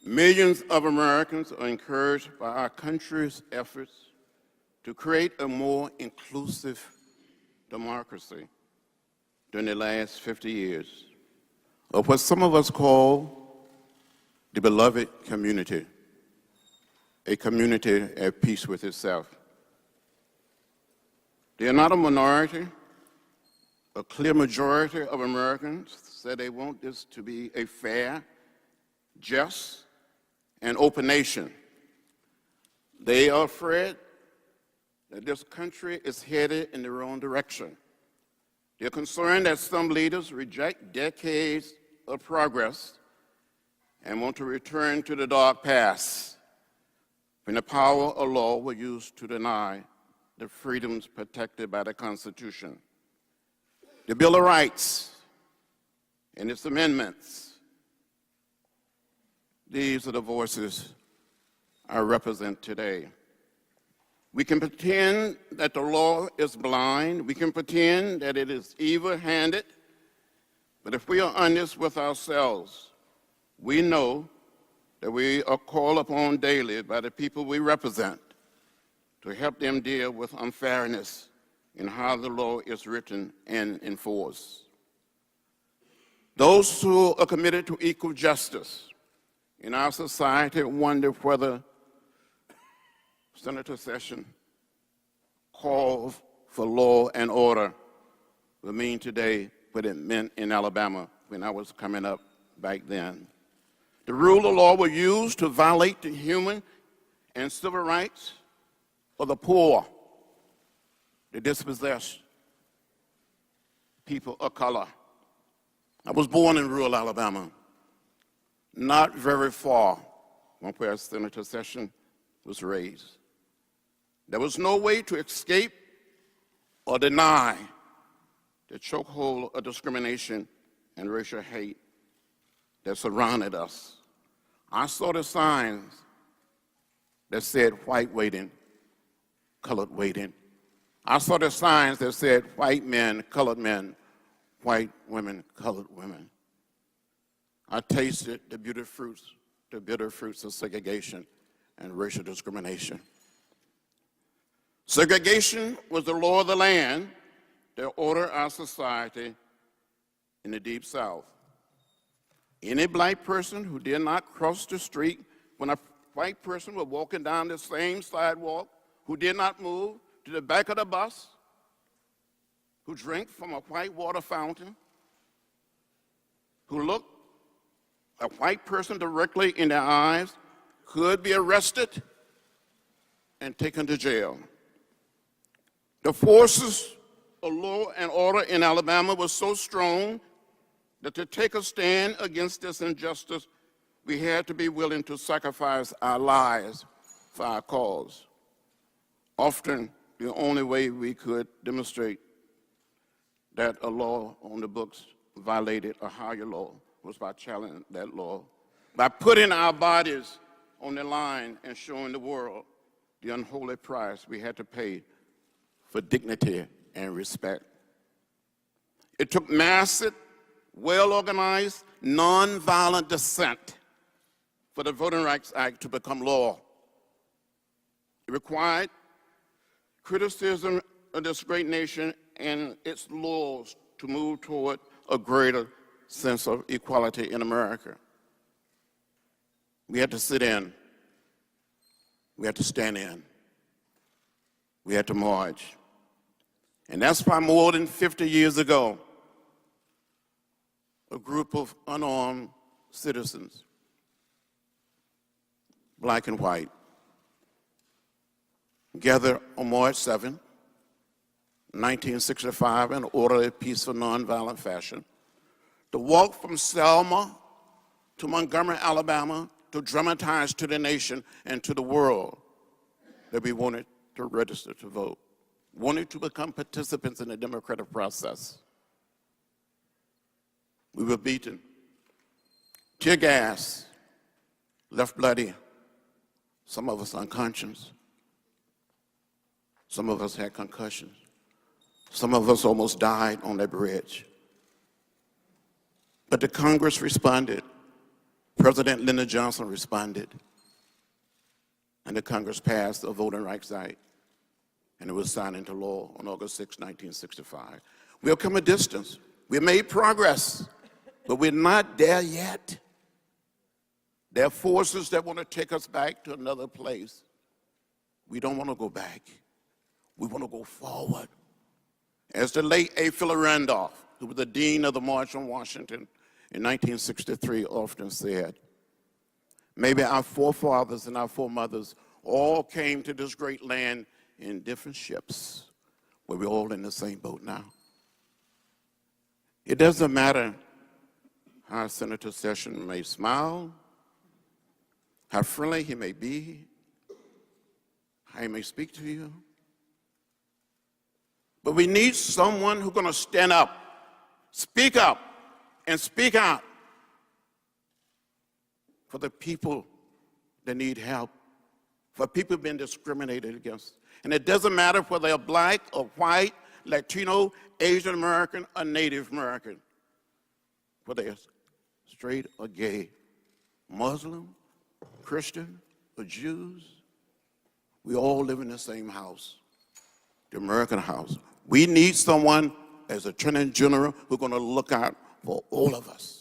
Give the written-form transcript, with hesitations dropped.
Millions of Americans are encouraged by our country's efforts to create a more inclusive democracy during the last 50 years of what some of us call the beloved community, a community at peace with itself. They are not a minority. A clear majority of Americans say they want this to be a fair, just, and open nation. They are afraid that this country is headed in the wrong direction. They're concerned that some leaders reject decades of progress and want to return to the dark past when the power of law was used to deny the freedoms protected by the Constitution. The Bill of Rights and its amendments, these are the voices I represent today. We can pretend that the law is blind. We can pretend that it is evil-handed. But if we are honest with ourselves, we know that we are called upon daily by the people we represent to help them deal with unfairness in how the law is written and enforced. Those who are committed to equal justice in our society wonder whether Senator Sessions' call for law and order will mean today what it meant in Alabama when I was coming up back then. The rule of law was used to violate the human and civil rights of the poor, the dispossessed, people of color. I was born in rural Alabama, not very far from where Senator Sessions was raised. There was no way to escape or deny the chokehold of discrimination and racial hate that surrounded us. I saw the signs that said white waiting, colored waiting. I saw the signs that said white men, colored men, white women, colored women. I tasted the bitter fruits of segregation and racial discrimination. Segregation was the law of the land that ordered our society in the Deep South. Any black person who did not cross the street when a white person was walking down the same sidewalk, who did not move to the back of the bus, who drank from a white water fountain, who looked a white person directly in their eyes, could be arrested and taken to jail. The forces of law and order in Alabama were so strong that to take a stand against this injustice, we had to be willing to sacrifice our lives for our cause. Often, the only way we could demonstrate that a law on the books violated a higher law was by challenging that law, by putting our bodies on the line and showing the world the unholy price we had to pay for dignity and respect. It took massive, well-organized, nonviolent dissent for the Voting Rights Act to become law. It required criticism of this great nation and its laws to move toward a greater sense of equality in America. We had to sit in. We had to stand in. We had to march. And that's why more than 50 years ago, a group of unarmed citizens, black and white, gathered on March 7, 1965, in orderly, peaceful, nonviolent fashion, to walk from Selma to Montgomery, Alabama, to dramatize to the nation and to the world that we wanted to register to vote, wanted to become participants in the democratic process. We were beaten. Tear gas left bloody. Some of us unconscious. Some of us had concussions. Some of us almost died on that bridge. But the Congress responded President Lyndon Johnson responded, and the Congress passed the Voting Rights Act, and it was signed into law on August 6, 1965. We've come a distance. We've made progress, but we're not there yet. There are forces that want to take us back to another place. We don't want to go back. We want to go forward. As the late A. Philip Randolph, who was the dean of the March on Washington in 1963, often said, maybe our forefathers and our foremothers all came to this great land in different ships, but we're all in the same boat now. It doesn't matter how Senator Sessions may smile, how friendly he may be, how he may speak to you, but we need someone who's going to stand up, and speak out for the people that need help, for people being discriminated against. And it doesn't matter whether they're black or white, Latino, Asian American, or Native American, whether they're straight or gay, Muslim, Christian, or Jews. We all live in the same house, the American house. We need someone as Attorney General who's going to look out for all of us.